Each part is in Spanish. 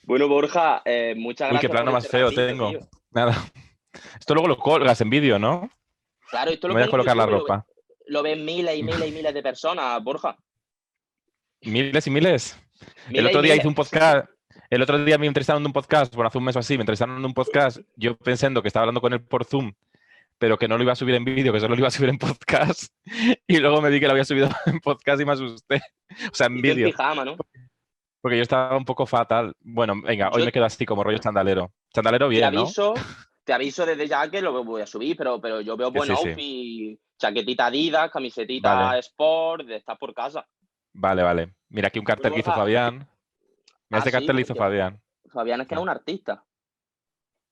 Bueno, Borja, muchas Uy, qué gracias por plano más este feo ratito, tengo. tío. Nada. Esto luego lo colgas en vídeo, ¿no? Claro, esto lo Voy a pongo en colocar la YouTube y ropa. lo ven miles y miles y miles de personas, Borja. Miles y miles. El Miles y otro día hice miles, un sí, sí. podcast. El otro día me entrevistaron en un podcast, bueno, hace un mes o así, me entrevistaron en un podcast, yo pensando que estaba hablando con él por Zoom, pero que no lo iba a subir en vídeo, que solo lo iba a subir en podcast. Y luego me di que lo había subido en podcast y me asusté. O sea, en Y tú en vídeo. pijama, ¿no? Porque yo estaba un poco fatal. Bueno, venga, hoy Yo me quedo así como rollo chandalero. Chandalero te bien, ¿no? aviso, te aviso desde ya que lo voy a subir, pero yo veo Que buen sí, sí. outfit, chaquetita Adidas, camisetita Vale, Sport, de estar por casa. vale, vale. Mira aquí un Bueno, cartel que hizo Borja, Fabián. Mira, este sí, cartel lo hizo porque Fabián. Fabián es que es Sí. un artista.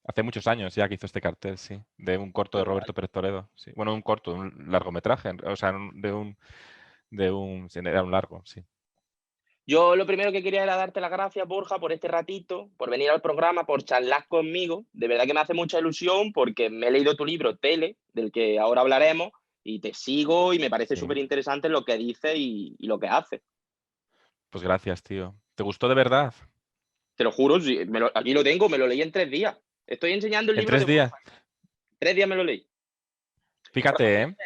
Hace muchos años ya que hizo este cartel, sí. De un corto de Qué Roberto guay. Pérez Toledo. Sí. Bueno, un corto, un largometraje. O sea, sí, era un largo, sí. Yo lo primero que quería era darte las gracias, Borja, por este ratito, por venir al programa, por charlar conmigo. De verdad que me hace mucha ilusión porque me he leído tu libro, Tele, del que ahora hablaremos, y te sigo y me parece Sí. súper interesante lo que dices y lo que haces. Pues gracias, tío. ¿Te gustó de verdad? Te lo juro, sí, aquí lo tengo, me lo leí en 3 días. Estoy enseñando el En libro de 3 días. Borja. 3 días me lo leí. Borja, Fíjate, ¿eh?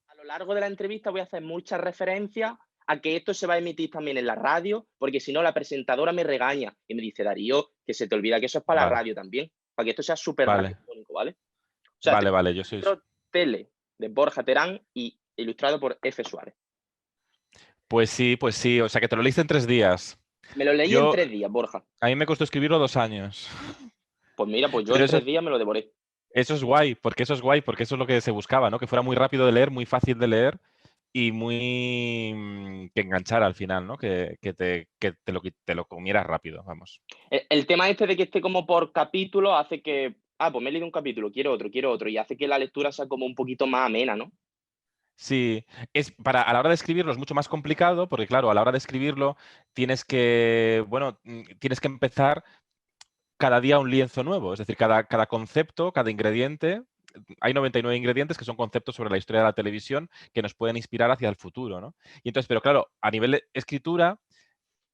a lo largo de la entrevista voy a hacer muchas referencias a que esto se va a emitir también en la radio, porque si no la presentadora me regaña y me dice, Darío, que se te olvida que eso es para la Vale, radio también, para que esto sea súper vale, radiofónico, ¿vale? O sea, vale, vale, yo soy... libro Tele de Borja Terán y ilustrado por F. Suárez. Pues sí, o sea que te lo leíste en 3 días. Me lo leí en Yo, 3 días, Borja. a mí me costó escribirlo 2 años. Pues mira, pues yo Pero en eso, 3 días me lo devoré. eso es guay, porque eso es guay, porque eso es lo que se buscaba, ¿no? Que fuera muy rápido de leer, muy fácil de leer y muy que enganchara al final, ¿no? Que te lo comieras rápido, vamos. El tema este de que esté como por capítulo hace que, pues me he leído un capítulo, quiero otro, y hace que la lectura sea como un poquito más amena, ¿no? Sí, a la hora de escribirlo es mucho más complicado, porque claro, a la hora de escribirlo tienes que empezar cada día un lienzo nuevo, es decir, cada concepto, cada ingrediente. Hay 99 ingredientes que son conceptos sobre la historia de la televisión que nos pueden inspirar hacia el futuro, ¿no? Y entonces, pero claro, a nivel de escritura,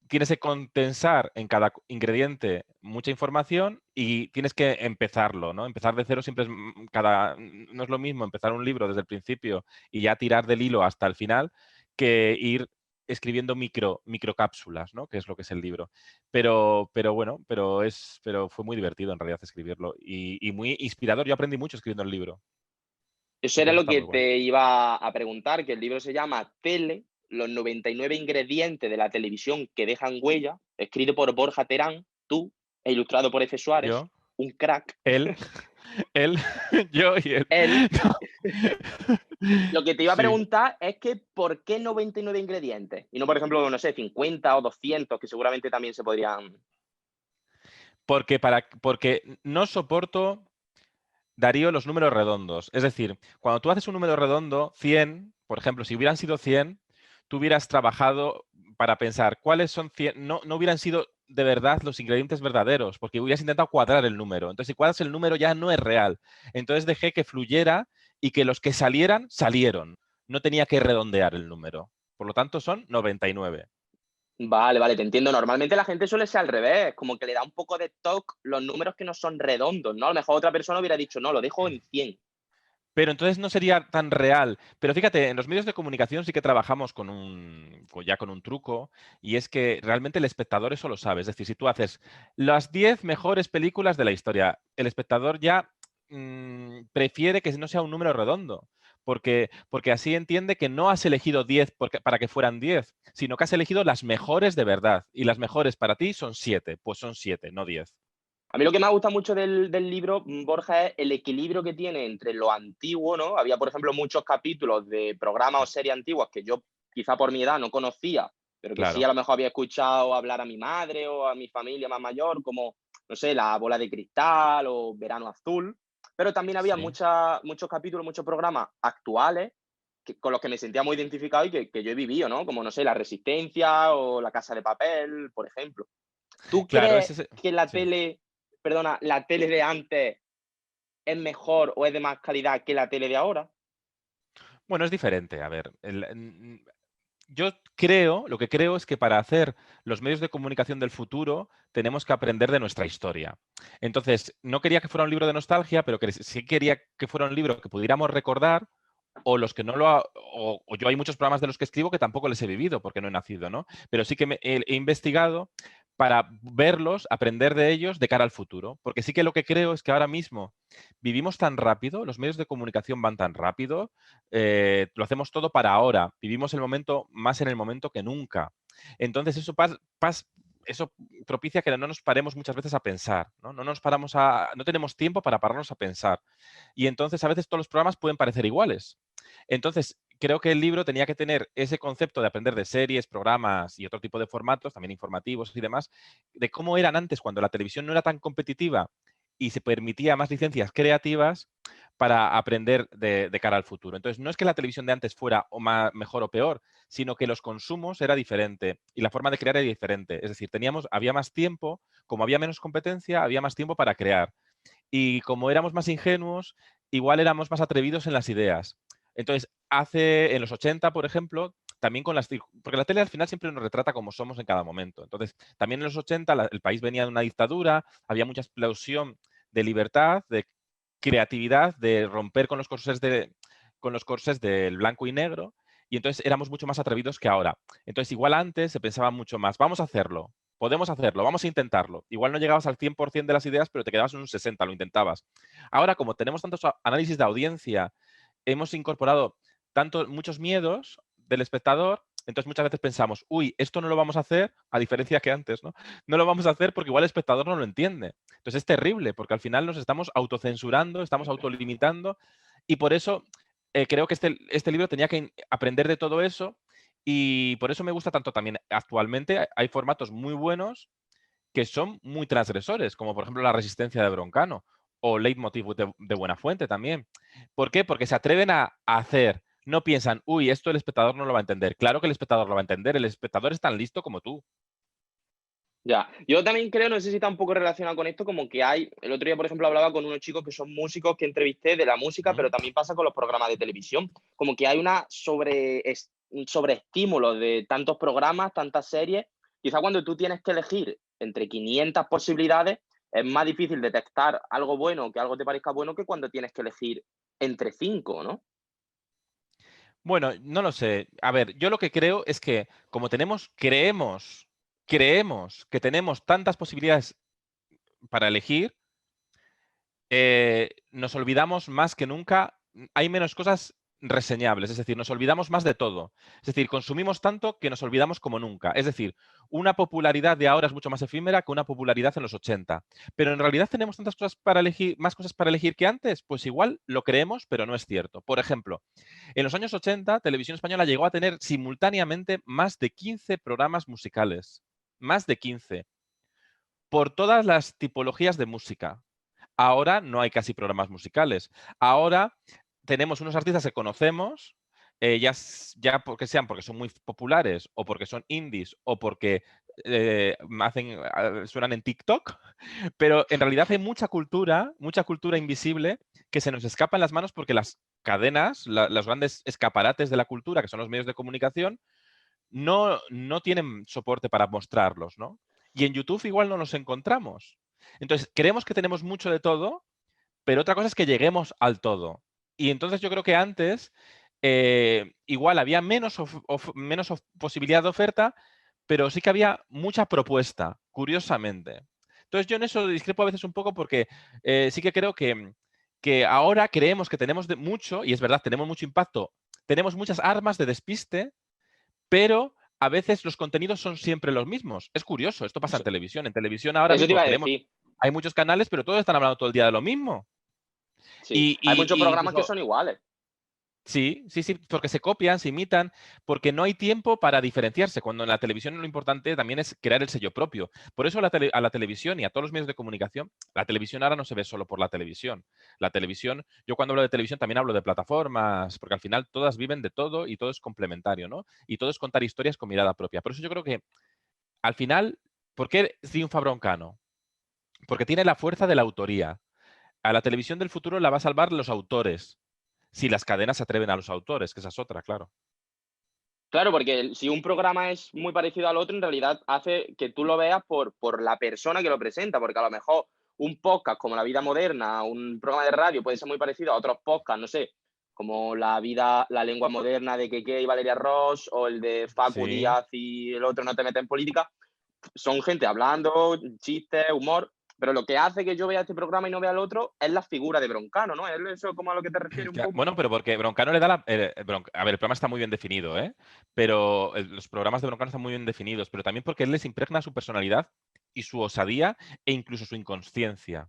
tienes que condensar en cada ingrediente mucha información y tienes que empezarlo, ¿no? Empezar de cero siempre no es lo mismo empezar un libro desde el principio y ya tirar del hilo hasta el final que ir escribiendo microcápsulas, ¿no? Que es lo que es el libro. Pero bueno, pero fue muy divertido en realidad escribirlo y muy inspirador. Yo aprendí mucho escribiendo el libro. Eso era Entonces lo está que muy guay. te iba a preguntar, que el libro se llama Tele, los 99 ingredientes de la televisión que dejan huella, escrito por Borja Terán, tú, e ilustrado por F. Suárez, Yo, un crack. él, él, yo y él. Él, No. lo que te iba a Sí. preguntar es que ¿por qué 99 ingredientes? Y no, por ejemplo, no sé, 50 o 200, que seguramente también se podrían... Porque no soporto, Darío, los números redondos. Es decir, cuando tú haces un número redondo, 100, por ejemplo, si hubieran sido 100, tú hubieras trabajado para pensar cuáles son 100, no hubieran sido de verdad los ingredientes verdaderos, porque hubieras intentado cuadrar el número. Entonces, si cuadras el número ya no es real. Entonces dejé que fluyera y que los que salieran, salieron. No tenía que redondear el número. Por lo tanto, son 99. Vale, vale, te entiendo. Normalmente la gente suele ser al revés, como que le da un poco de toque los números que no son redondos, ¿no? A lo mejor otra persona hubiera dicho, no, lo dejo en 100. Pero entonces no sería tan real. Pero fíjate, en los medios de comunicación sí que trabajamos ya con un truco, y es que realmente el espectador eso lo sabe. Es decir, si tú haces las 10 mejores películas de la historia, el espectador ya prefiere que no sea un número redondo, porque así entiende que no has elegido 10 para que fueran 10, sino que has elegido las mejores de verdad. Y las mejores para ti son 7, pues son 7, no 10. A mí lo que me gusta mucho del libro, Borja, es el equilibrio que tiene entre lo antiguo, ¿no? Había, por ejemplo, muchos capítulos de programas o series antiguas que yo, quizá por mi edad, no conocía, pero que sí a Claro, lo mejor había escuchado hablar a mi madre o a mi familia más mayor, como, no sé, La Bola de Cristal o Verano Azul. Pero también había sí. muchos capítulos, muchos programas actuales con los que me sentía muy identificado y que yo he vivido, ¿no? Como, no sé, La Resistencia o La Casa de Papel, por ejemplo. ¿Tú Claro, crees que sí. la tele de antes es mejor o es de más calidad que la tele de ahora? Bueno, es diferente. A ver, yo creo, lo que creo es que para hacer los medios de comunicación del futuro tenemos que aprender de nuestra historia. Entonces, no quería que fuera un libro de nostalgia, pero que sí quería que fuera un libro que pudiéramos recordar, o los que no lo o yo hay muchos programas de los que escribo que tampoco les he vivido porque no he nacido, ¿no? Pero sí que he investigado para verlos, aprender de ellos de cara al futuro. Porque sí que lo que creo es que ahora mismo vivimos tan rápido, los medios de comunicación van tan rápido, lo hacemos todo para ahora, vivimos el momento más en el momento que nunca. Entonces eso propicia que no nos paremos muchas veces a pensar, ¿no? No tenemos tiempo para pararnos a pensar. Y entonces a veces todos los programas pueden parecer iguales. Entonces, creo que el libro tenía que tener ese concepto de aprender de series, programas y otro tipo de formatos, también informativos y demás, de cómo eran antes cuando la televisión no era tan competitiva y se permitía más licencias creativas para aprender de cara al futuro. Entonces, no es que la televisión de antes fuera mejor o peor, sino que los consumos era diferente y la forma de crear era diferente. Es decir, había más tiempo, como había menos competencia, había más tiempo para crear. Y como éramos más ingenuos, igual éramos más atrevidos en las ideas. Entonces, en los 80, por ejemplo, también porque la tele al final siempre nos retrata como somos en cada momento. Entonces, también en los 80 el país venía de una dictadura, había mucha explosión de libertad, de creatividad, de romper con los corsés del blanco y negro, y entonces éramos mucho más atrevidos que ahora. Entonces, igual antes se pensaba mucho más, vamos a hacerlo, podemos hacerlo, vamos a intentarlo. Igual no llegabas al 100% de las ideas, pero te quedabas en un 60%, lo intentabas. Ahora, como tenemos tantos análisis de audiencia, hemos incorporado muchos miedos del espectador, entonces muchas veces pensamos, uy, esto no lo vamos a hacer, a diferencia que antes, ¿no? No lo vamos a hacer porque igual el espectador no lo entiende. Entonces es terrible, porque al final nos estamos autocensurando, estamos autolimitando, y por eso creo que este libro tenía que aprender de todo eso, y por eso me gusta tanto también. Actualmente hay formatos muy buenos que son muy transgresores, como por ejemplo La Resistencia de Broncano o Leitmotiv de Buenafuente también. ¿Por qué? Porque se atreven a hacer, no piensan, uy, esto el espectador no lo va a entender. Claro que el espectador lo va a entender, el espectador es tan listo como tú. Ya, yo también creo, no sé si está un poco relacionado con esto, como que el otro día, por ejemplo, hablaba con unos chicos que son músicos que entrevisté de la música, pero ¿Mm? también pasa con los programas de televisión, como que hay un sobreestímulo de tantos programas, tantas series, quizá cuando tú tienes que elegir entre 500 posibilidades, es más difícil detectar algo bueno, que algo te parezca bueno, que cuando tienes que elegir entre 5, ¿no? Bueno, no lo sé. A ver, yo lo que creo es que como creemos que tenemos tantas posibilidades para elegir, nos olvidamos más que nunca, hay menos cosas reseñables, es decir, nos olvidamos más de todo. Es decir, consumimos tanto que nos olvidamos como nunca. Es decir, una popularidad de ahora es mucho más efímera que una popularidad en los 80. Pero en realidad tenemos tantas cosas para elegir, más cosas para elegir que antes, pues igual lo creemos, pero no es cierto. Por ejemplo, en los años 80, Televisión Española llegó a tener simultáneamente más de 15 programas musicales. Más de 15. Por todas las tipologías de música. Ahora no hay casi programas musicales. Ahora tenemos unos artistas que conocemos, ya porque son muy populares, o porque son indies, o porque suenan en TikTok, pero en realidad hay mucha cultura invisible que se nos escapa en las manos porque las cadenas, los grandes escaparates de la cultura, que son los medios de comunicación, no tienen soporte para mostrarlos, ¿no? Y en YouTube igual no los encontramos. Entonces, creemos que tenemos mucho de todo, pero otra cosa es que lleguemos al todo. Y entonces yo creo que antes igual había menos posibilidad de oferta, pero sí que había mucha propuesta, curiosamente. Entonces yo en eso discrepo a veces un poco porque sí que creo que ahora creemos que tenemos mucho, y es verdad, tenemos mucho impacto, tenemos muchas armas de despiste, pero a veces los contenidos son siempre los mismos. Es curioso, esto pasa en Eso, televisión. En televisión ahora eso te mismo iba a decir, hay muchos canales, pero todos están hablando todo el día de lo mismo. sí. Y, Hay y- muchos y programas que incluso, son iguales. sí, sí, sí, porque se copian, se imitan, porque no hay tiempo para diferenciarse, cuando en la televisión lo importante también es crear el sello propio. Por eso a la televisión y a todos los medios de comunicación, la televisión ahora no se ve solo por la televisión. La televisión, yo cuando hablo de televisión también hablo de plataformas, porque al final todas viven de todo y todo es complementario, ¿no? Y todo es contar historias con mirada propia. Por eso yo creo que al final, ¿por qué triunfa Broncano? Porque tiene la fuerza de la autoría. A la televisión del futuro la va a salvar los autores, si las cadenas se atreven a los autores, que esa es otra, claro. Claro, porque si un programa es muy parecido al otro, en realidad hace que tú lo veas por la persona que lo presenta, porque a lo mejor un podcast como La Vida Moderna, un programa de radio puede ser muy parecido a otros podcasts, no sé, como La Lengua Moderna de Keke y Valeria Ross, o el de Facu Sí. Díaz y el otro No te metas en política. Son gente hablando, chistes, humor, pero lo que hace que yo vea este programa y no vea el otro es la figura de Broncano, ¿no? ¿Es eso como a lo que te refieres un poco? Bueno, pero porque Broncano le da la... a ver, el programa está muy bien definido, ¿eh? Pero los programas de Broncano están muy bien definidos, pero también porque él les impregna su personalidad y su osadía e incluso su inconsciencia,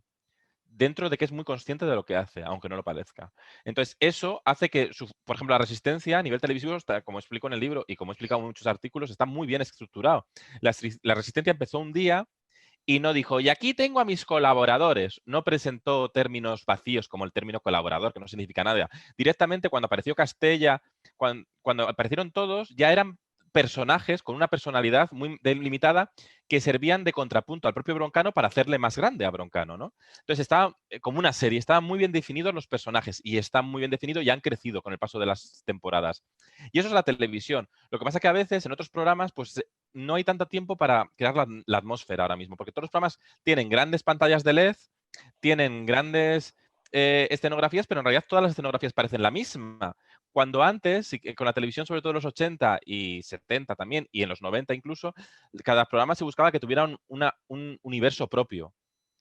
dentro de que es muy consciente de lo que hace, aunque no lo parezca. Entonces, eso hace que, por ejemplo, la Resistencia a nivel televisivo, está, como explico en el libro y como he explicado en muchos artículos, está muy bien estructurado. La Resistencia empezó un día y no dijo, y aquí tengo a mis colaboradores. No presentó términos vacíos como el término colaborador, que no significa nada. Directamente, cuando apareció Castella, cuando aparecieron todos, ya eran personajes con una personalidad muy delimitada que servían de contrapunto al propio Broncano para hacerle más grande a Broncano, ¿no? Entonces estaba como una serie, estaban muy bien definidos los personajes y están muy bien definidos y han crecido con el paso de las temporadas. Y eso es la televisión. Lo que pasa es que a veces en otros programas pues no hay tanto tiempo para crear la atmósfera ahora mismo, porque todos los programas tienen grandes pantallas de LED, tienen grandes escenografías, pero en realidad todas las escenografías parecen la misma. Cuando antes, con la televisión, sobre todo en los 80 y 70 también, y en los 90 incluso, cada programa se buscaba que tuviera un universo propio.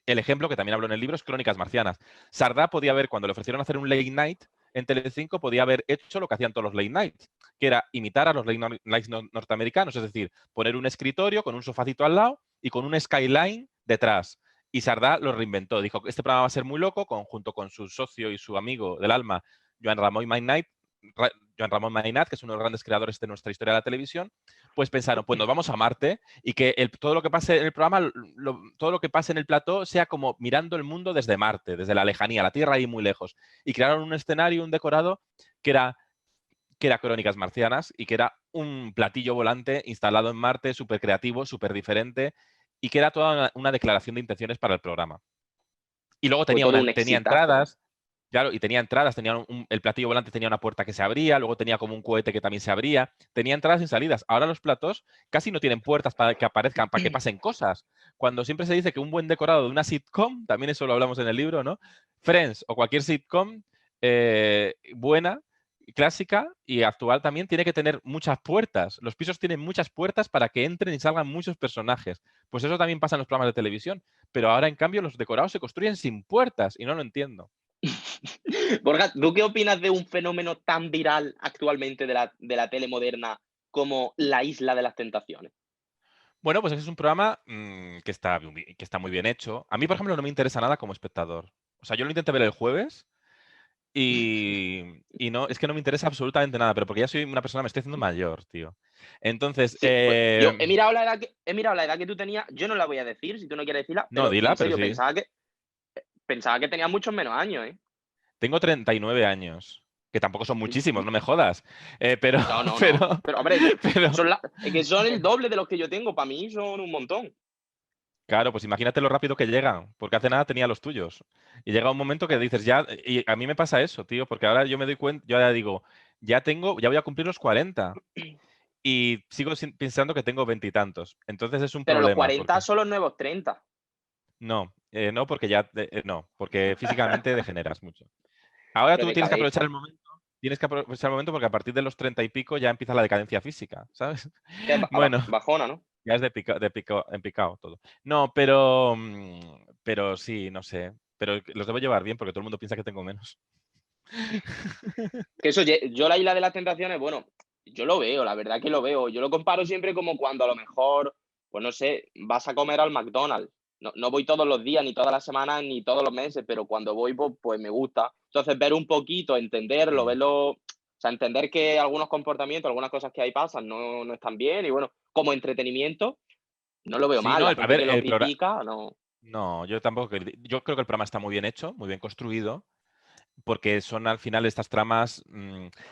El ejemplo, que también hablo en el libro, es Crónicas Marcianas. Sardá podía ver, cuando le ofrecieron hacer un late night en Telecinco, podía haber hecho lo que hacían todos los late nights, que era imitar a los late nights norteamericanos, es decir, poner un escritorio con un sofacito al lado y con un skyline detrás. Y Sardá lo reinventó. Dijo, este programa va a ser muy loco, junto con su socio y su amigo del alma, Joan Ramón Mainat, que es uno de los grandes creadores de nuestra historia de la televisión, pues pensaron, pues nos vamos a Marte y que todo lo que pase en el programa, todo lo que pase en el plató sea como mirando el mundo desde Marte, desde la lejanía, la Tierra ahí muy lejos. Y crearon un escenario, un decorado que era Crónicas Marcianas y que era un platillo volante instalado en Marte, súper creativo, súper diferente, y que era toda una declaración de intenciones para el programa. Y luego Fue tenía, todo un tenía exitazo. entradas, claro, y tenía entradas, el platillo volante tenía una puerta que se abría, luego tenía como un cohete que también se abría, tenía entradas y salidas. Ahora los platos casi no tienen puertas para que aparezcan, para que pasen cosas. Cuando siempre se dice que un buen decorado de una sitcom, también eso lo hablamos en el libro, ¿no? Friends o cualquier sitcom buena, clásica y actual también tiene que tener muchas puertas. Los pisos tienen muchas puertas para que entren y salgan muchos personajes. Pues eso también pasa en los programas de televisión. Pero ahora, en cambio, los decorados se construyen sin puertas y no lo entiendo. Borja, ¿tú qué opinas de un fenómeno tan viral actualmente de la tele moderna como La Isla de las Tentaciones? Bueno, pues es un programa que está muy bien hecho. A mí, por ejemplo, no me interesa nada como espectador. O sea, yo lo intenté ver el jueves y no, es que no me interesa absolutamente nada, pero porque ya soy una persona, me estoy haciendo mayor, tío. Entonces, Sí, pues yo he mirado la edad que tú tenías, yo no la voy a decir si tú no quieres decirla, no, pero dila, en pero serio, sí. pensaba que tenías muchos menos años, ¿eh? Tengo 39 años, que tampoco son muchísimos, no me jodas. Pero, No, no, pero, no. Pero, hombre, pero, es que son el doble de los que yo tengo. Para mí son un montón. claro, pues imagínate lo rápido que llegan, porque hace nada tenía los tuyos. Y llega un momento que dices, ya, y a mí me pasa eso, tío, porque ahora yo me doy cuenta, yo ahora digo, ya voy a cumplir los 40 y sigo pensando que tengo veintitantos. Entonces es un Pero los problema, 40 porque son los nuevos 30. no, porque no, porque físicamente degeneras mucho. Ahora Pero tú de tienes que cabeza. aprovechar el momento, porque a partir de los 30 y pico ya empieza la decadencia física, ¿sabes? Que es Bueno, bajona, ¿no? ya es en picado todo. No, pero sí, no sé. Pero los debo llevar bien porque todo el mundo piensa que tengo menos. Que eso, yo la Isla de las Tentaciones, bueno, yo lo veo, la verdad que lo veo. Yo lo comparo siempre como cuando a lo mejor, pues no sé, vas a comer al McDonald's. No voy todos los días, ni todas las semanas, ni todos los meses, pero cuando voy, pues me gusta. Entonces, ver un poquito, entenderlo, Mm. verlo, o sea, entender que algunos comportamientos, algunas cosas que ahí pasan no están bien, y bueno, como entretenimiento, no lo veo Sí, mal. no, La a gente ver, que lo el programa. critica, no. No, yo tampoco. Yo creo que el programa está muy bien hecho, muy bien construido, porque son al final estas tramas.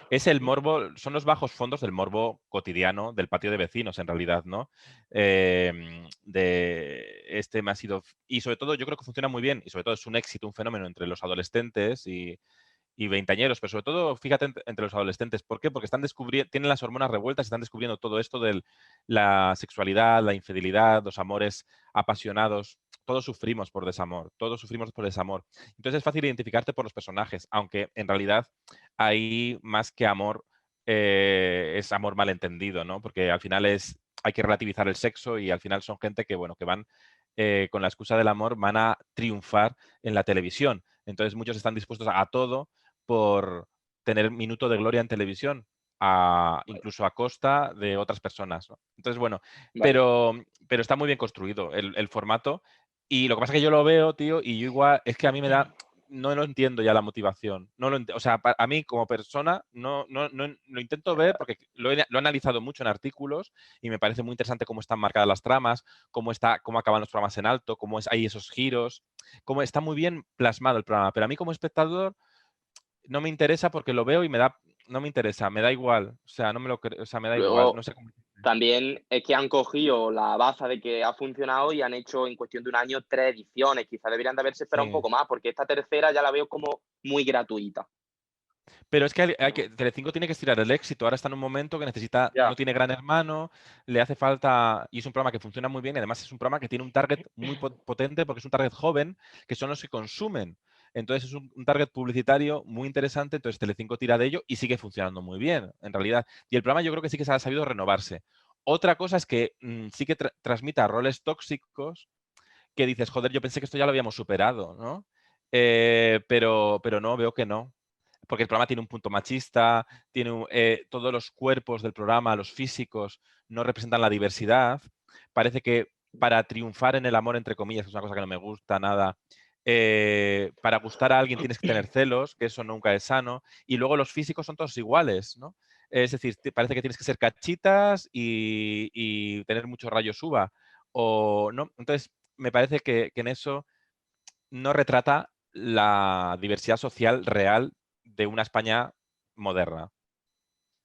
Es el morbo, son los bajos fondos del morbo cotidiano del patio de vecinos, en realidad, ¿no? De este me ha sido. Y sobre todo, yo creo que funciona muy bien, y sobre todo es un éxito, un fenómeno entre los adolescentes y veinteañeros, pero sobre todo, fíjate, entre los adolescentes. ¿Por qué? Porque están descubriendo, tienen las hormonas revueltas, están descubriendo todo esto de la sexualidad, la infidelidad, los amores apasionados. Todos sufrimos por desamor, todos sufrimos por desamor. Entonces es fácil identificarte por los personajes, aunque en realidad hay más que amor, es amor malentendido, ¿no? Porque al final hay que relativizar el sexo y al final son gente que, bueno, que van con la excusa del amor, van a triunfar en la televisión. Entonces muchos están dispuestos a todo por tener minuto de gloria en televisión, Vale, incluso a costa de otras personas, ¿no? Entonces, bueno, vale. pero está muy bien construido el formato. Y lo que pasa es que yo lo veo, tío, y yo igual, es que a mí me da, no lo entiendo ya la motivación. No lo o sea, a mí como persona no lo intento ver porque lo he analizado mucho en artículos y me parece muy interesante cómo están marcadas las tramas, cómo acaban los programas en alto, hay esos giros, cómo está muy bien plasmado el programa. Pero a mí como espectador no me interesa porque lo veo y no me interesa, me da igual. O sea, no me lo o sea, me da igual. No Luego, sé cómo. también es que han cogido la baza de que ha funcionado y han hecho en cuestión de un año 3 ediciones. Quizás deberían de haberse esperado un Sí. poco más, porque esta tercera ya la veo como muy gratuita. Pero es que Telecinco tiene que estirar el éxito. Ahora está en un momento que no Ya. tiene Gran Hermano, le hace falta, y es un programa que funciona muy bien, y además es un programa que tiene un target muy potente porque es un target joven, que son los que consumen. Entonces es un target publicitario muy interesante, entonces Telecinco tira de ello y sigue funcionando muy bien, en realidad. Y el programa yo creo que sí que se ha sabido renovarse. Otra cosa es que sí que transmita roles tóxicos que dices, joder, yo pensé que esto ya lo habíamos superado, ¿no? Pero no, veo que no, porque el programa tiene un punto machista, todos los cuerpos del programa, los físicos, no representan la diversidad. Parece que para triunfar en el amor, entre comillas, que es una cosa que no me gusta nada, para gustar a alguien tienes que tener celos, que eso nunca es sano, y luego los físicos son todos iguales, ¿no? Es decir, parece que tienes que ser cachitas y tener muchos rayos uva, o no. Entonces, me parece que en eso no retrata la diversidad social real de una España moderna.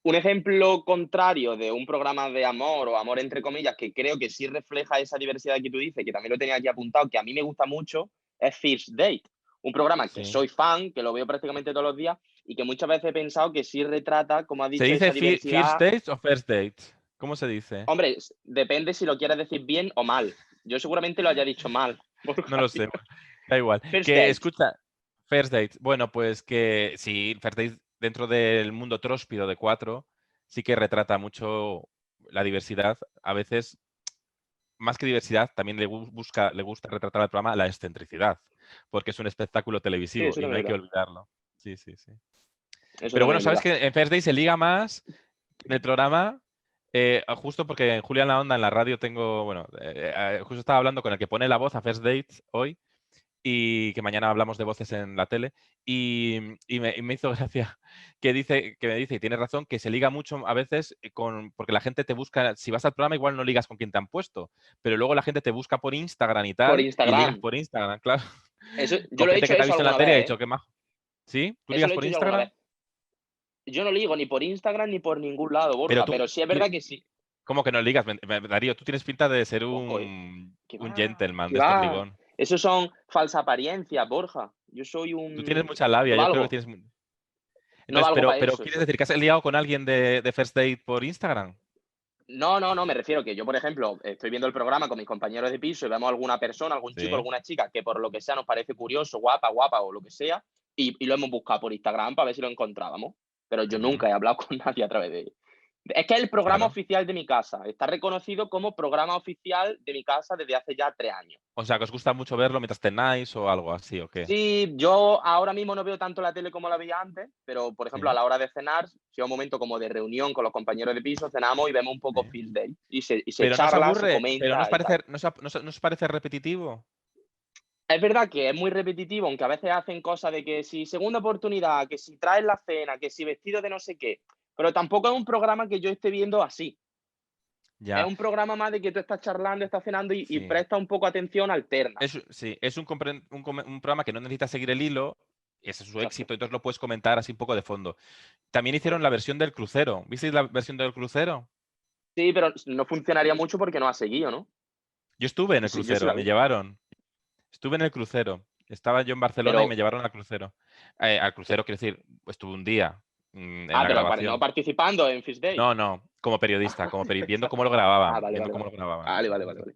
Un ejemplo contrario de un programa de amor o amor entre comillas, que creo que sí refleja esa diversidad que tú dices, que también lo tenía aquí apuntado, que a mí me gusta mucho, es First Date. Un programa que Sí. soy fan, que lo veo prácticamente todos los días y que muchas veces he pensado que sí retrata, como has ¿Se dicho, dice esa first diversidad. dates o first dates? ¿Cómo se dice? Hombre, depende si lo quieres decir bien o mal. Yo seguramente lo haya dicho mal, No Borja, lo tío. sé, da igual. First Que Date. escucha, first dates. Bueno, pues que sí, first dates dentro del mundo tróspido de Cuatro sí que retrata mucho la diversidad. A veces, más que diversidad, también le gusta retratar al programa la excentricidad, porque es un espectáculo Sí, televisivo eso y no también hay es que verdad. olvidarlo. Sí, sí, sí. Eso Pero también bueno, es sabes verdad. que en First Day se liga más en el programa, justo porque en Julia en la Onda, en la radio, tengo, bueno, justo estaba hablando con el que pone la voz a First Dates hoy y que mañana hablamos de voces en la tele y me hizo gracia que me dice, y tiene razón, que se liga mucho a veces porque la gente te busca, si vas al programa igual no ligas con quien te han puesto, pero luego la gente te busca por Instagram y Por tal y ligas Instagram. por Instagram, claro, Eso, yo con lo he gente hecho que te ha eso visto en la alguna tele y ha vez, ¿eh? dicho, qué majo. ¿Sí? ¿Tú Eso lo ligas he por hecho yo alguna Instagram? vez. Yo no ligo ni por Instagram ni por ningún lado, Pero Borja, tú, pero sí es tú- verdad que sí. ¿cómo que no ligas? Darío, tú tienes pinta de ser Ojo, que un va, gentleman que de estos va. ligón. Esos son falsas apariencias, Borja. Yo soy Tú tienes un... mucha No labia, yo creo que valgo, tienes. no Entonces, valgo para pero eso. ¿quieres decir que has liado con alguien de First Date por Instagram? No, no, no, me refiero que yo, por ejemplo, estoy viendo el programa con mis compañeros de piso y vemos alguna persona, algún chico, Sí. alguna chica que por lo que sea nos parece curioso, guapa, guapa o lo que sea, y lo hemos buscado por Instagram para ver si lo encontrábamos. Pero yo Ujú, nunca he hablado con nadie a través de... Es que es el programa claro. oficial de mi casa. Está reconocido como programa oficial de mi casa desde hace ya 3 años. O sea, que os gusta mucho verlo mientras cenáis o algo así, ¿o qué? Sí, yo ahora mismo no veo tanto la tele como la veía antes, pero por ejemplo, a Sí, la hora de cenar, si es un momento como de reunión con los compañeros de piso, cenamos y vemos un poco sí. Field Day. Y se Pero no os charla, se aburre, pero no os comenta y parece, tal. no os parece repetitivo. Es verdad que es muy repetitivo, aunque a veces hacen cosas de que si segunda oportunidad, que si traes la cena, que si vestido de no sé qué, pero tampoco es un programa que yo esté viendo así. Es Ya, un programa más de que tú estás charlando, estás cenando y sí. presta un poco atención alterna. Sí, es un programa que no necesita seguir el hilo, ese es su Exacto, éxito, entonces lo puedes comentar así un poco de fondo. También hicieron la correcto. versión del crucero. ¿Visteis la versión del crucero? Sí, pero no funcionaría mucho porque no ha seguido, ¿no? Yo estuve en el Yo sí crucero, la me vi. llevaron. Estuve en el crucero. Estaba yo en Barcelona y me Pero, llevaron al crucero. Al crucero, quiero decir, estuve un día en la pero no grabación. participando en Fish Day. No, como periodista, viendo cómo lo grababan, Vale, viendo vale, cómo vale. lo grababan. Vale.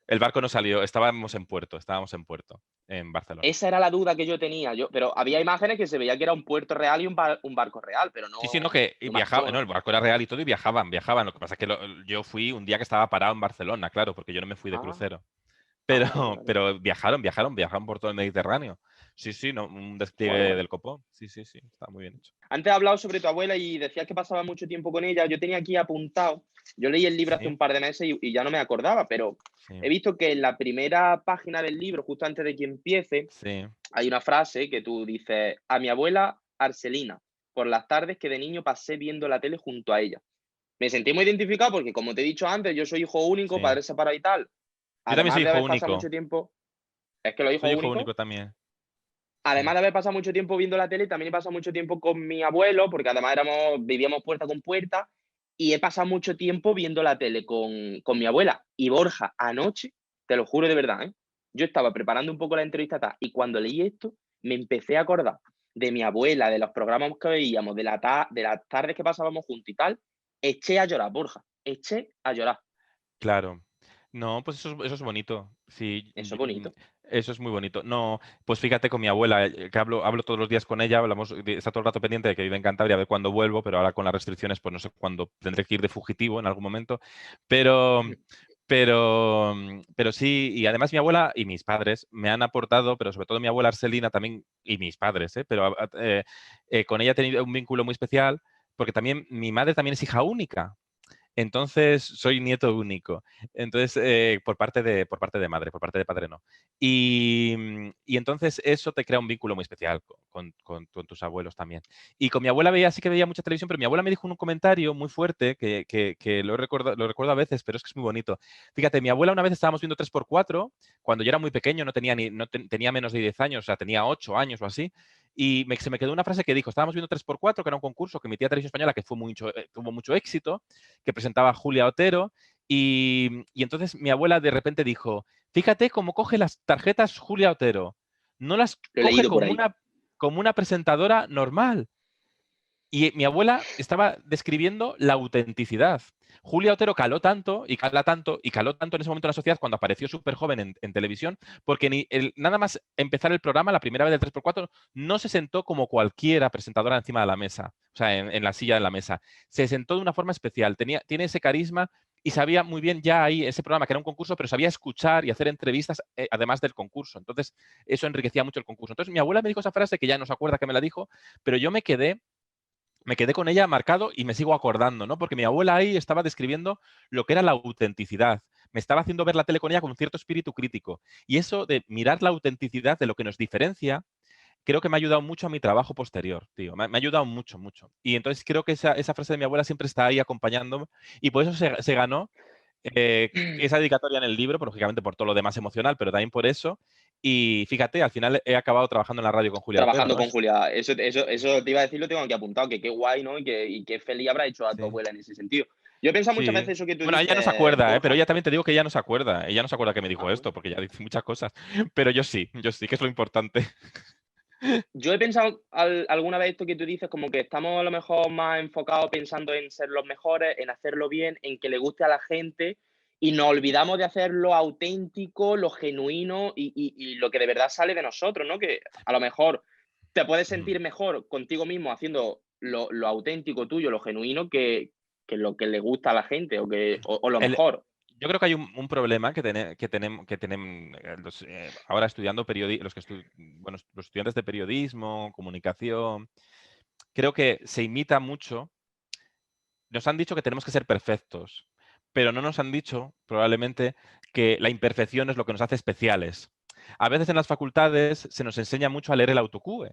El barco no salió, estábamos en Puerto, en Barcelona. Esa era la duda que yo tenía. Pero había imágenes que se veía que era un puerto real y un barco real, pero Sí, no, que y no viajaba, marchó, no, ¿no? el barco era real y todo y viajaban. Lo que pasa es que yo fui un día que estaba parado en Barcelona, claro, porque yo no me fui de Ah, crucero. Pero, vale. pero viajaron por todo el Mediterráneo. Sí, sí, no, un despliegue Vale. del copón. Sí, sí, sí, está muy bien hecho. Antes has hablado sobre tu abuela y decías que pasaba mucho tiempo con ella. Yo tenía aquí apuntado, yo leí el libro hace Sí, un par de meses y ya no me acordaba, pero sí, he visto que en la primera página del libro, justo antes de que empiece, sí, hay una frase que tú dices, a mi abuela Arcelina, por las tardes que de niño pasé viendo la tele junto a ella. Me sentí muy identificado porque, como te he dicho antes, yo soy hijo único, sí. padre separado y tal. Yo también soy Además de hijo haber pasado único. mucho tiempo, es que los hijos Soy hijo únicos, único también. Sí, además de haber pasado mucho tiempo viendo la tele, también he pasado mucho tiempo con mi abuelo, porque además vivíamos puerta con puerta, y he pasado mucho tiempo viendo la tele con mi abuela. Y Borja, anoche, te lo juro de verdad, ¿eh? Yo estaba preparando un poco la entrevista y cuando leí esto, me empecé a acordar de mi abuela, de los programas que veíamos, de las tardes que pasábamos juntos y tal. Eché a llorar, Borja, eché a llorar. claro. No, pues eso es bonito. Sí, Eso es bonito. eso es muy bonito. No, pues fíjate con mi abuela, que hablo todos los días con ella, está todo el rato pendiente de que vive en Cantabria, a ver cuándo vuelvo, pero ahora con las restricciones, pues no sé cuándo tendré que ir de fugitivo en algún momento. Pero, pero sí, y además mi abuela y mis padres me han aportado, pero sobre todo mi abuela Arcelina también, y mis padres, pero con ella he tenido un vínculo muy especial, porque también mi madre también es hija única. Entonces, soy nieto único. Entonces, por parte de madre, por parte de padre no. Y entonces eso te crea un vínculo muy especial con tus abuelos también. Y con mi abuela sí que veía mucha televisión, pero mi abuela me dijo un comentario muy fuerte que lo recuerdo a veces, pero es que es muy bonito. Fíjate, mi abuela una vez estábamos viendo 3x4 cuando yo era muy pequeño, no tenía menos de 10 años, o sea, tenía 8 años o así, y se me quedó una frase que dijo, estábamos viendo 3x4, que era un concurso que emitía Televisión Española, que tuvo mucho éxito, que presentaba Julia Otero, y entonces mi abuela de repente dijo, fíjate cómo coge las tarjetas Julia Otero, no las Lo he coge leído por como ahí. una presentadora normal. Y mi abuela estaba describiendo la autenticidad. Julia Otero caló tanto y cala tanto y caló tanto en ese momento en la sociedad cuando apareció súper joven en televisión, porque nada más empezar el programa, la primera vez del 3x4, no se sentó como cualquiera presentadora encima de la mesa, o sea, en la silla de la mesa. Se sentó de una forma especial, tiene ese carisma y sabía muy bien ya ahí ese programa que era un concurso, pero sabía escuchar y hacer entrevistas además del concurso. Entonces, eso enriquecía mucho el concurso. Entonces, mi abuela me dijo esa frase que ya no se acuerda que me la dijo, pero yo me quedé con ella marcado y me sigo acordando, ¿no? Porque mi abuela ahí estaba describiendo lo que era la autenticidad. Me estaba haciendo ver la tele con ella con un cierto espíritu crítico. Y eso de mirar la autenticidad de lo que nos diferencia, creo que me ha ayudado mucho a mi trabajo posterior, tío. Me ha ayudado mucho, mucho. Y entonces creo que esa frase de mi abuela siempre está ahí acompañándome y por eso se ganó esa dedicatoria en el libro, pues, lógicamente por todo lo demás emocional, pero también por eso. Y fíjate, al final he acabado trabajando en la radio con Julia Otero, Trabajando ¿no? con Julia. Eso te iba a decir, lo tengo aquí apuntado, que qué guay, ¿no? Y qué feliz habrá hecho a tu Sí. abuela en ese sentido. Yo he pensado muchas Sí. veces eso que tú Bueno, ella no se dices, acuerda, pero Borja. ella también te digo que ella no se acuerda. Ella no se acuerda que me dijo Bueno. esto, porque ella dice muchas cosas. Pero yo sí, que es lo importante. Yo he pensado alguna vez esto que tú dices, como que estamos a lo mejor más enfocados pensando en ser los mejores, en hacerlo bien, en que le guste a la gente, y nos olvidamos de hacer lo auténtico, lo genuino y lo que de verdad sale de nosotros, ¿no? Que a lo mejor te puedes Mm. sentir mejor contigo mismo haciendo lo auténtico tuyo, lo genuino, que lo que le gusta a la gente o lo El- mejor. yo creo que hay un problema que tenemos ahora estudiando bueno, los estudiantes de periodismo, comunicación. Creo que se imita mucho. Nos han dicho que tenemos que ser perfectos, pero no nos han dicho, probablemente, que la imperfección es lo que nos hace especiales. A veces en las facultades se nos enseña mucho a leer el autocue.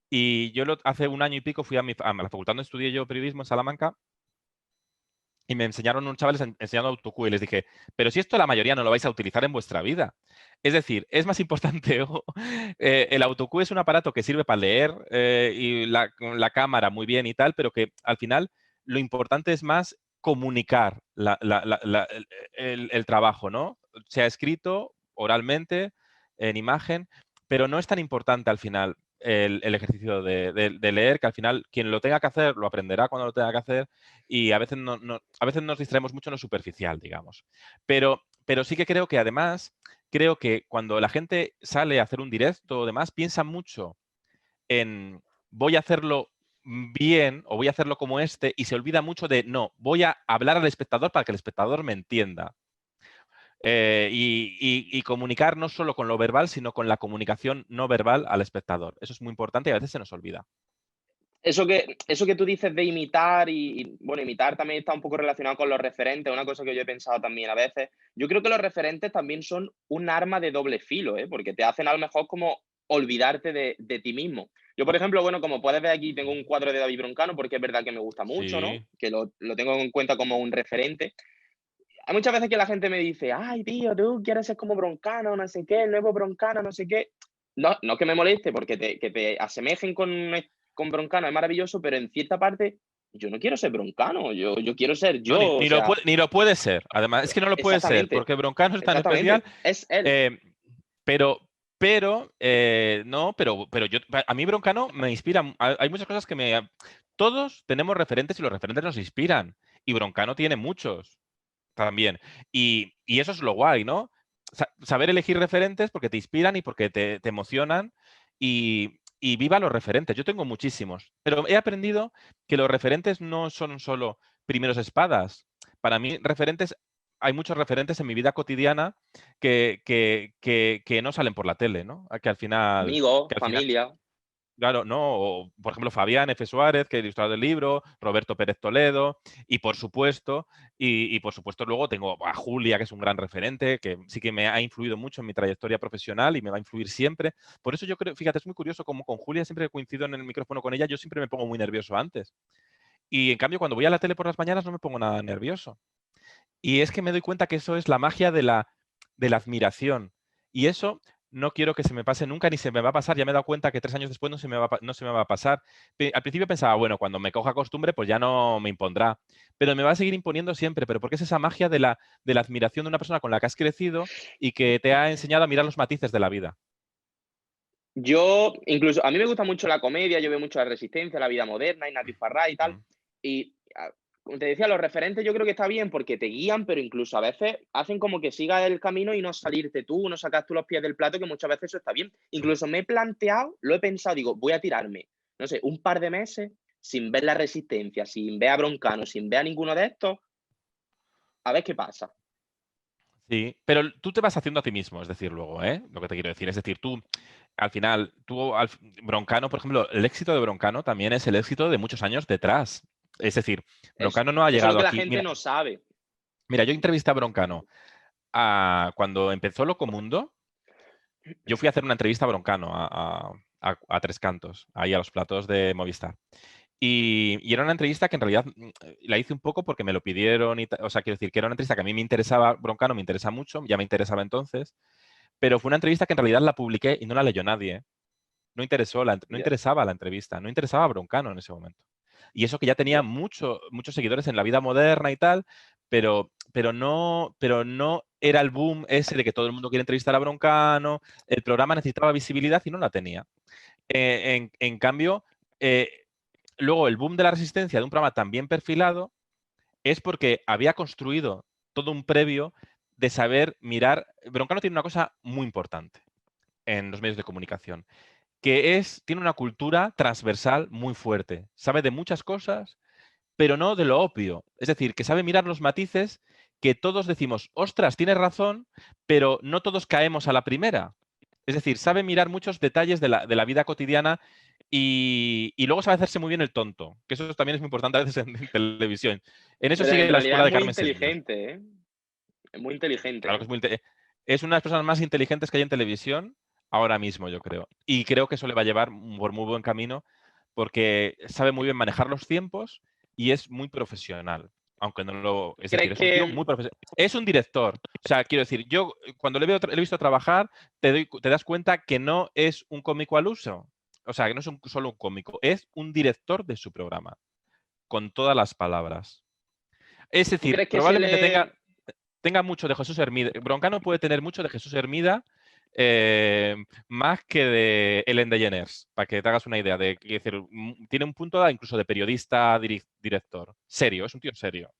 Y yo hace un año y pico fui a la facultad donde estudié yo periodismo en Salamanca y me enseñaron unos chavales enseñando autocue y les dije, pero si esto la mayoría no lo vais a utilizar en vuestra vida. Es decir, es más importante, el autocue es un aparato que sirve para leer y la cámara muy bien y tal, pero que al final lo importante es más comunicar el trabajo, ¿no? Sea escrito, oralmente, en imagen, pero no es tan importante al final el ejercicio de leer, que al final quien lo tenga que hacer lo aprenderá cuando lo tenga que hacer y a veces, a veces nos distraemos mucho en lo superficial, digamos. Pero sí que creo que además, creo que cuando la gente sale a hacer un directo o demás, piensa mucho en voy a hacerlo bien o voy a hacerlo como este y se olvida mucho de no, voy a hablar al espectador para que el espectador me entienda. Y comunicar no solo con lo verbal, sino con la comunicación no verbal al espectador. Eso es muy importante y a veces se nos olvida. Eso que tú dices de imitar bueno, imitar también está un poco relacionado con los referentes, una cosa que yo he pensado también a veces. Yo creo que los referentes también son un arma de doble filo, ¿eh? Porque te hacen a lo mejor como olvidarte de ti mismo. Yo, por ejemplo, bueno, como puedes ver aquí, tengo un cuadro de David Broncano porque es verdad que me gusta mucho, ¿no? Sí, Que lo tengo en cuenta como un referente. Hay muchas veces que la gente me dice, ay, tío, tú quieres ser como Broncano, no sé qué, el nuevo Broncano, no sé qué. No, no que me moleste, porque que te asemejen con Broncano es maravilloso, pero en cierta parte yo no quiero ser Broncano, yo quiero ser no, yo, o sea, ni lo puede ser. Además, es que no lo puede ser, exactamente, porque Broncano es tan especial, exactamente, es él. eh, pero, no, pero yo, a mí Broncano me inspira. Hay muchas cosas que me. Todos tenemos referentes y los referentes nos inspiran. Y Broncano tiene muchos también. Y eso es lo guay, ¿no? Saber elegir referentes porque te inspiran y porque te emocionan y viva los referentes. Yo tengo muchísimos, pero he aprendido que los referentes no son solo primeros espadas. Para mí, referentes, hay muchos referentes en mi vida cotidiana que no salen por la tele, ¿no? Que al final, Amigos, que al final familia. claro, no, o, por ejemplo, Fabián F. Suárez, que ha ilustrado el libro, Roberto Pérez Toledo, y por supuesto luego tengo a Julia, que es un gran referente, que sí que me ha influido mucho en mi trayectoria profesional y me va a influir siempre. Por eso yo creo, fíjate, es muy curioso como con Julia siempre que coincido en el micrófono con ella, yo siempre me pongo muy nervioso antes. Y en cambio, cuando voy a la tele por las mañanas no me pongo nada nervioso. Y es que me doy cuenta que eso es la magia de la admiración. Y eso no quiero que se me pase nunca ni se me va a pasar. Ya me he dado cuenta que 3 años después no se me va a pasar. Al principio pensaba, bueno, cuando me coja costumbre, pues ya no me impondrá. Pero me va a seguir imponiendo siempre. Pero porque es esa magia de la admiración de una persona con la que has crecido y que te ha enseñado a mirar los matices de la vida. Yo, incluso, a mí me gusta mucho la comedia, yo veo mucho La Resistencia, La Vida Moderna, Ignatius Farray y tal. Mm. Y, como te decía, los referentes yo creo que está bien porque te guían, pero incluso a veces hacen como que sigas el camino y no salirte tú, no sacas tú los pies del plato, que muchas veces eso está bien. Incluso me he planteado, lo he pensado, digo, voy a tirarme, no sé, un par de meses sin ver La Resistencia, sin ver a Broncano, sin ver a ninguno de estos, a ver qué pasa. Sí, pero tú te vas haciendo a ti mismo, es decir, luego, ¿eh? Lo que te quiero decir. Es decir, tú, al final, Broncano, por ejemplo, el éxito de Broncano también es el éxito de muchos años detrás. Es decir, Eso, Broncano no ha eso es lo llegado que la aquí. gente Mira, no sabe. mira, yo entrevisté a Broncano cuando empezó Locomundo. Yo fui a hacer una entrevista a Broncano a Tres Cantos, ahí a los platos de Movistar. Y era una entrevista que en realidad la hice un poco porque me lo pidieron. O sea, quiero decir que era una entrevista que a mí me interesaba. Broncano me interesa mucho, ya me interesaba entonces. Pero fue una entrevista que en realidad la publiqué y no la leyó nadie. No no Ya. interesaba la entrevista, no interesaba a Broncano en ese momento. Y eso que ya tenía Ya. muchos seguidores en la vida moderna y tal, pero no era el boom ese de que todo el mundo quiere entrevistar a Broncano. El programa necesitaba visibilidad y no la tenía. En cambio, eh, luego el boom de la resistencia de un programa tan bien perfilado es porque había construido todo un previo de saber mirar. Broncano tiene una cosa muy importante en los medios de comunicación, tiene una cultura transversal muy fuerte. Sabe de muchas cosas, pero no de lo obvio. Es decir, que sabe mirar los matices que todos decimos, ostras, tienes razón, pero no todos caemos a la primera. Es decir, sabe mirar muchos detalles de la vida cotidiana y luego sabe hacerse muy bien el tonto, que eso también es muy importante a veces en televisión. En eso Pero sigue en la realidad escuela es de muy Carmen Sevilla. inteligente, ¿eh? Es muy inteligente, Claro que ¿eh? es una de las personas más inteligentes que hay en televisión ahora mismo, yo creo. Y creo que eso le va a llevar por muy buen camino porque sabe muy bien manejar los tiempos y es muy profesional. Aunque no lo. Es decir, ¿Crees es un tío que muy profesional. Es un director. O sea, quiero decir, yo cuando le he visto trabajar, te das cuenta que no es un cómico al uso. O sea, que no es solo un cómico, es un director de su programa, con todas las palabras. Es tú decir, crees que se probablemente tenga, le tenga mucho de Jesús Hermida. Broncano puede tener mucho de Jesús Hermida más que de Ellen DeGeneres, para que te hagas una idea. Quiero decir, tiene un punto incluso de periodista, director. Serio, es un tío serio.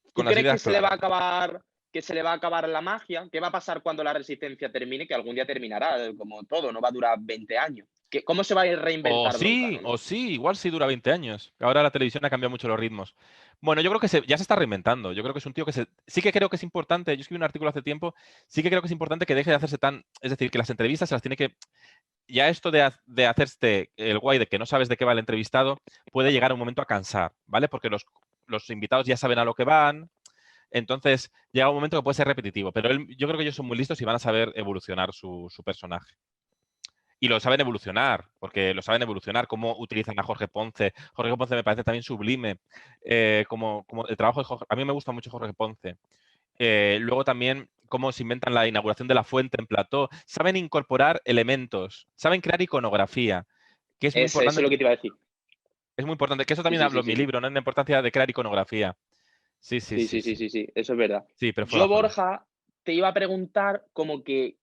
¿Tú Con las crees que ideas se le va a claras. acabar, que se le va a acabar la magia? ¿Qué va a pasar cuando la resistencia termine? Que algún día terminará, como todo, no va a durar 20 años. ¿Cómo se va a reinventar Broncano, no? O sí, igual sí dura 20 años. Ahora la televisión ha cambiado mucho los ritmos. Bueno, yo creo que ya se está reinventando. Yo creo que es un tío que sí que creo que es importante. Yo escribí un artículo hace tiempo. Sí que creo que es importante que deje de hacerse tan. Es decir, que las entrevistas se las tiene que. Ya esto de hacerte el guay de que no sabes de qué va el entrevistado puede llegar a un momento a cansar, ¿vale? Porque los invitados ya saben a lo que van. Entonces llega un momento que puede ser repetitivo. Pero yo creo que ellos son muy listos y van a saber evolucionar su personaje. Y lo saben evolucionar, porque lo saben evolucionar, cómo utilizan a Jorge Ponce. Jorge Ponce me parece también sublime, como el trabajo de Jorge. A mí me gusta mucho Jorge Ponce. Luego también cómo se inventan la inauguración de la fuente en plató. Saben incorporar elementos, saben crear iconografía, que es muy Eso importante. es lo que te iba a decir. Es muy importante, que eso Sí, también sí, hablo sí, en mi sí, sí. libro, ¿no? En la importancia de crear iconografía. Sí, sí, Sí, sí, sí, sí, sí. sí, sí, eso es verdad. Sí, pero fue Yo, bajones. Borja, te iba a preguntar como que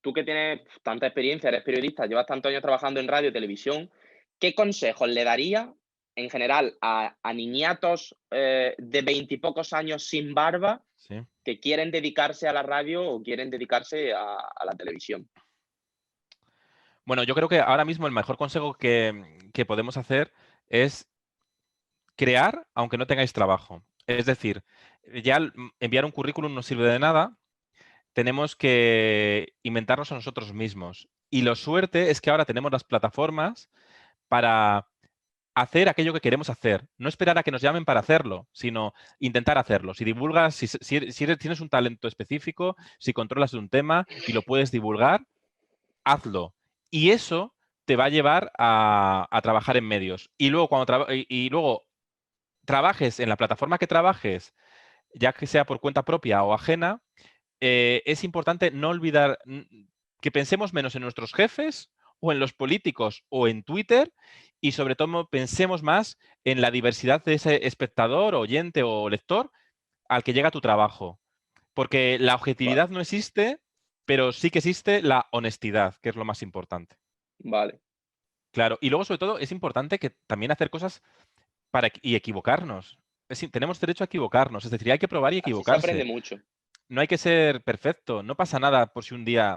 tú que tienes tanta experiencia, eres periodista, llevas tantos años trabajando en radio y televisión, ¿qué consejos le daría en general a niñatos de veintipocos años sin barba Sí. que quieren dedicarse a la radio o quieren dedicarse a la televisión? Bueno, yo creo que ahora mismo el mejor consejo que podemos hacer es crear aunque no tengáis trabajo. Es decir, ya enviar un currículum no sirve de nada, tenemos que inventarnos a nosotros mismos. Y lo suerte es que ahora tenemos las plataformas para hacer aquello que queremos hacer. No esperar a que nos llamen para hacerlo, sino intentar hacerlo. Si divulgas, tienes un talento específico, si controlas un tema y lo puedes divulgar, hazlo. Y eso te va a llevar a trabajar en medios. Y luego, y luego trabajes en la plataforma que trabajes, ya que sea por cuenta propia o ajena, es importante no olvidar que pensemos menos en nuestros jefes o en los políticos o en Twitter y sobre todo pensemos más en la diversidad de ese espectador, oyente o lector al que llega tu trabajo. Porque la Vale, objetividad no existe, pero sí que existe la honestidad, que es lo más importante. vale. Claro, y luego sobre todo es importante que también hacer cosas y equivocarnos. Tenemos derecho a equivocarnos, es decir, hay que probar y Así se aprende equivocarse. mucho. No hay que ser perfecto, no pasa nada por si un día.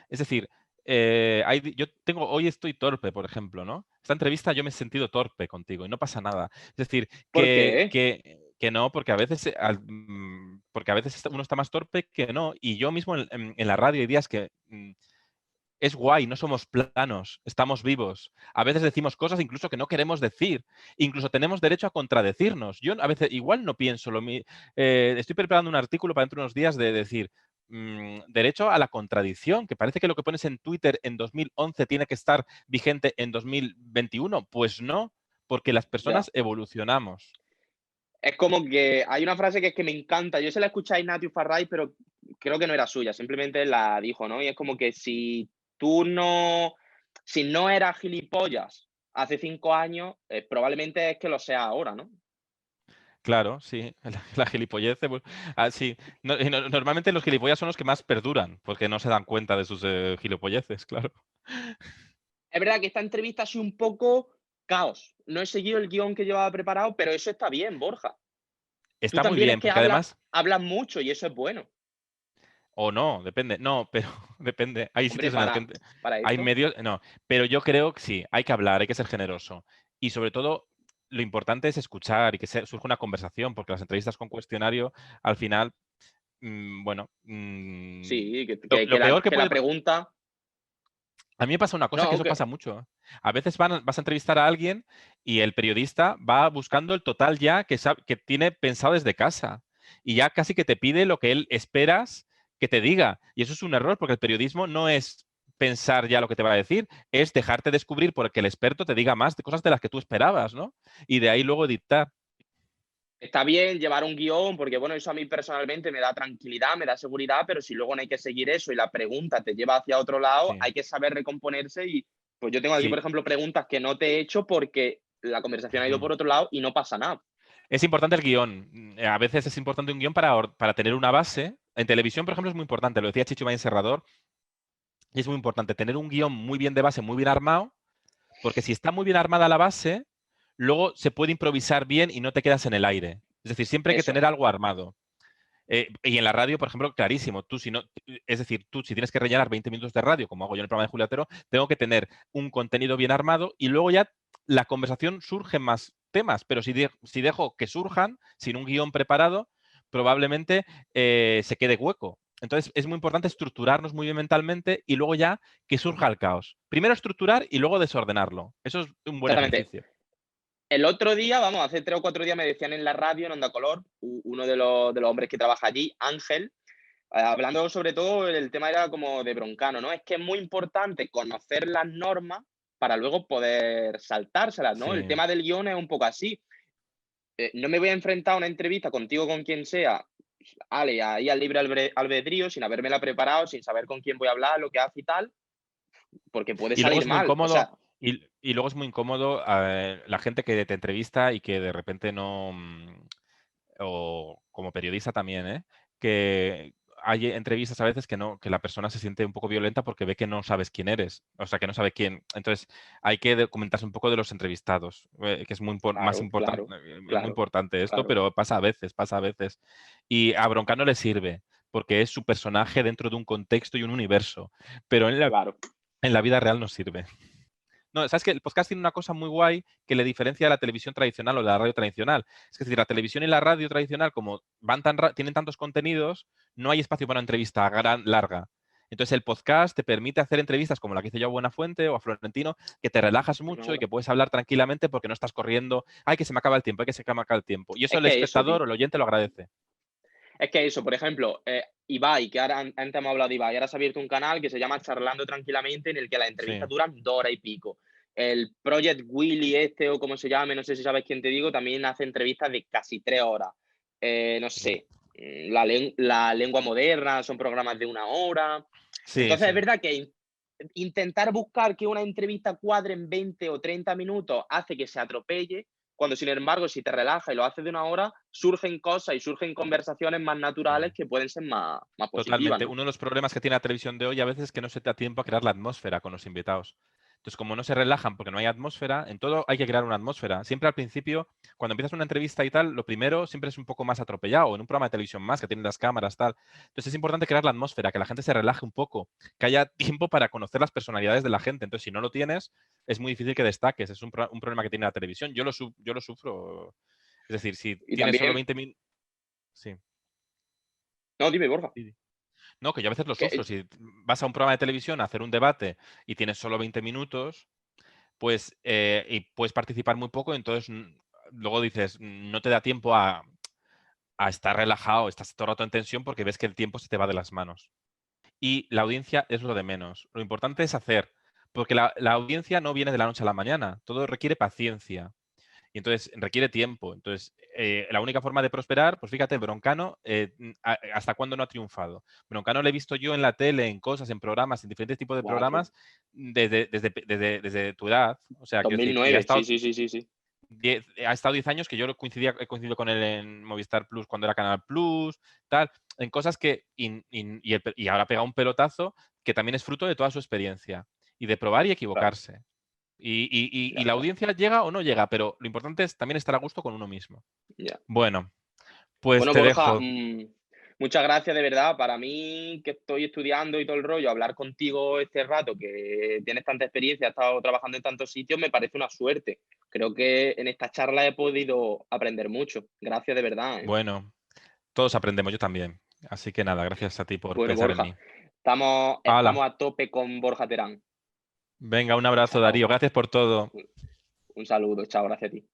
Es decir, hoy estoy torpe, por ejemplo, ¿no? Esta entrevista yo me he sentido torpe contigo y no pasa nada. Es decir, ¿Por qué? que no, porque a veces, porque a veces uno está más torpe que no. Y yo mismo en la radio hay días que es guay, no somos planos, estamos vivos. A veces decimos cosas incluso que no queremos decir. Incluso tenemos derecho a contradecirnos. Yo a veces igual no pienso estoy preparando un artículo para dentro de unos días de decir derecho a la contradicción, que parece que lo que pones en Twitter en 2011 tiene que estar vigente en 2021. Pues no, porque las Ya. personas evolucionamos. Es como que hay una frase que es que me encanta. Yo se la escuché a Ignatius Farray, pero creo que no era suya, simplemente la dijo, ¿no? Y es como que tú no, si no eras gilipollas hace 5 años, probablemente es que lo sea ahora, ¿no? Claro, sí, la gilipollez. Sí. Normalmente los gilipollas son los que más perduran, porque no se dan cuenta de sus gilipolleces, claro. Es verdad que esta entrevista ha sido un poco caos. No he seguido el guión que llevaba preparado, pero eso está bien, Borja. Tú Está muy también es bien, que porque además, hablas mucho y eso es bueno. o no, depende, no, pero depende. Hay Hombre, sitios en los que para hay esto, medios, no, pero yo creo que sí, hay que hablar, hay que ser generoso. Y sobre todo, lo importante es escuchar y que surja una conversación, porque las entrevistas con cuestionario, al final, bueno, sí, lo peor que que la puede. pregunta. A mí me pasa una cosa que No, eso que pasa mucho. A veces vas a entrevistar a alguien y el periodista va buscando el total ya que tiene pensado desde casa. Y ya casi que te pide lo que él esperas que te diga. Y eso es un error porque el periodismo no es pensar ya lo que te va a decir, es dejarte descubrir porque el experto te diga más de cosas de las que tú esperabas, ¿no? Y de ahí luego dictar. está bien llevar un guión, porque bueno, eso a mí personalmente me da tranquilidad, me da seguridad, pero si luego no hay que seguir eso y la pregunta te lleva hacia otro lado, Sí. hay que saber recomponerse y pues yo tengo aquí, por Sí. ejemplo, preguntas que no te he hecho porque la conversación ha ido Ujú. por otro lado y no pasa nada. Es importante el guión. A veces es importante un guión para tener una base. En televisión, por ejemplo, es muy importante. Lo decía Chicho May Serrador, Y es muy importante tener un guión muy bien de base, muy bien armado, porque si está muy bien armada la base, luego se puede improvisar bien y no te quedas en el aire. Es decir, siempre hay que Eso. tener algo armado. Y en la radio, por ejemplo, clarísimo. Es decir, tú si tienes que rellenar 20 minutos de radio, como hago yo en el programa de Julio Otero, tengo que tener un contenido bien armado y luego ya la conversación surge más temas. Pero si dejo que surjan sin un guión preparado, probablemente se quede hueco. Entonces es muy importante estructurarnos muy bien mentalmente y luego ya que surja el caos. Primero estructurar y luego desordenarlo. Eso es un buen Exactamente. ejercicio. El otro día, vamos, hace 3 o 4 días me decían en la radio, en Onda Color, uno de los hombres que trabaja allí, Ángel, hablando sobre todo, el tema era como de Broncano, ¿no? Es que es muy importante conocer las normas para luego poder saltárselas, ¿no? El Sí. tema del guión es un poco así. No me voy a enfrentar a una entrevista contigo, con quien sea, Ale, ahí al libre albedrío, sin habérmela preparado, sin saber con quién voy a hablar, lo que hace y tal, porque puede Y luego salir es muy mal. O incómodo, sea, y luego es muy incómodo la gente que te entrevista y que de repente no, o como periodista también, ¿eh? Que hay entrevistas a veces que no, que la persona se siente un poco violenta porque ve que no sabes quién eres, o sea, que no sabe quién. Entonces, hay que comentarse un poco de los entrevistados, que es más claro, importante, claro, es muy claro, importante esto, claro. pero pasa a veces, pasa a veces. Y a Broncano le sirve, porque es su personaje dentro de un contexto y un universo, pero Claro. en la vida real no sirve. No, sabes que el podcast tiene una cosa muy guay que le diferencia a la televisión tradicional o de la radio tradicional. Es decir, la televisión y la radio tradicional, como tienen tantos contenidos, no hay espacio para una entrevista larga. Entonces, el podcast te permite hacer entrevistas como la que hice yo a Buenafuente o a Florentino, que te relajas Una mucho y hora. que puedes hablar tranquilamente porque no estás corriendo. Ay, que se me acaba el tiempo, hay que se me acaba el tiempo. Y eso Es el que eso, espectador tío. o el oyente lo agradece. Es que eso, por ejemplo, Ibai, que ahora antes hemos hablado de Ibai, ahora se ha abierto un canal que se llama Charlando Tranquilamente, en el que las Sí, entrevistas duran 2 horas y pico. El Project Willy este, o como se llame, no sé si sabes quién te digo, también hace entrevistas de casi 3 horas. No sí. sé, la lengua moderna, son programas de 1 hora. Sí, Entonces es sí. verdad que intentar buscar que una entrevista cuadre en 20 o 30 minutos hace que se atropelle, cuando sin embargo, si te relajas y lo haces de 1 hora, surgen cosas y surgen conversaciones más naturales Mm. que pueden ser más positivas, Totalmente. ¿no? Uno de los problemas que tiene la televisión de hoy a veces es que no se te da tiempo a crear la atmósfera con los invitados. Entonces, como no se relajan porque no hay atmósfera, en todo hay que crear una atmósfera. Siempre al principio, cuando empiezas una entrevista y tal, lo primero siempre es un poco más atropellado, en un programa de televisión más, que tiene las cámaras, tal. Entonces es importante crear la atmósfera, que la gente se relaje un poco, que haya tiempo para conocer las personalidades de la gente. Entonces, si no lo tienes, es muy difícil que destaques. Es un problema que tiene la televisión. Yo lo sufro. Es decir, si Y tienes solo también, 20 minutos... Sí. no, dime, Borja. No, que yo a veces lo Que, sufro. Si vas a un programa de televisión a hacer un debate y tienes solo 20 minutos, pues y puedes participar muy poco, entonces luego dices, no te da tiempo a estar relajado, estás todo el rato en tensión porque ves que el tiempo se te va de las manos. Y la audiencia es lo de menos. Lo importante es hacer, porque la audiencia no viene de la noche a la mañana, todo requiere paciencia. Y entonces requiere tiempo. Entonces, la única forma de prosperar, pues fíjate, Broncano, ¿hasta cuándo no ha triunfado? Broncano lo he visto yo en la tele, en cosas, en programas, en diferentes tipos de cuatro, programas, desde tu edad. O sea, quiero decir, y 2009, sí, sí, sí, sí, sí. ha estado 10 años que yo he coincidido con él en Movistar Plus cuando era Canal Plus, tal, en cosas que, y ahora pega un pelotazo que también es fruto de toda su experiencia y de probar y Claro, equivocarse. Y ya la está. audiencia llega o no llega, pero lo importante es también estar a gusto con uno mismo. Ya. Bueno, pues Bueno, te Borja, dejo. muchas gracias de verdad. Para mí, que estoy estudiando y todo el rollo, hablar contigo este rato, que tienes tanta experiencia, has estado trabajando en tantos sitios, me parece una suerte. Creo que en esta charla he podido aprender mucho. Gracias de verdad, ¿eh? Bueno, todos aprendemos, yo también. Así que nada, gracias a ti por Bueno, pensar en Borja, mí. estamos Hala, a tope con Borja Terán. venga, un abrazo, Chao. Darío. Gracias por todo. Un saludo, chao, gracias a ti.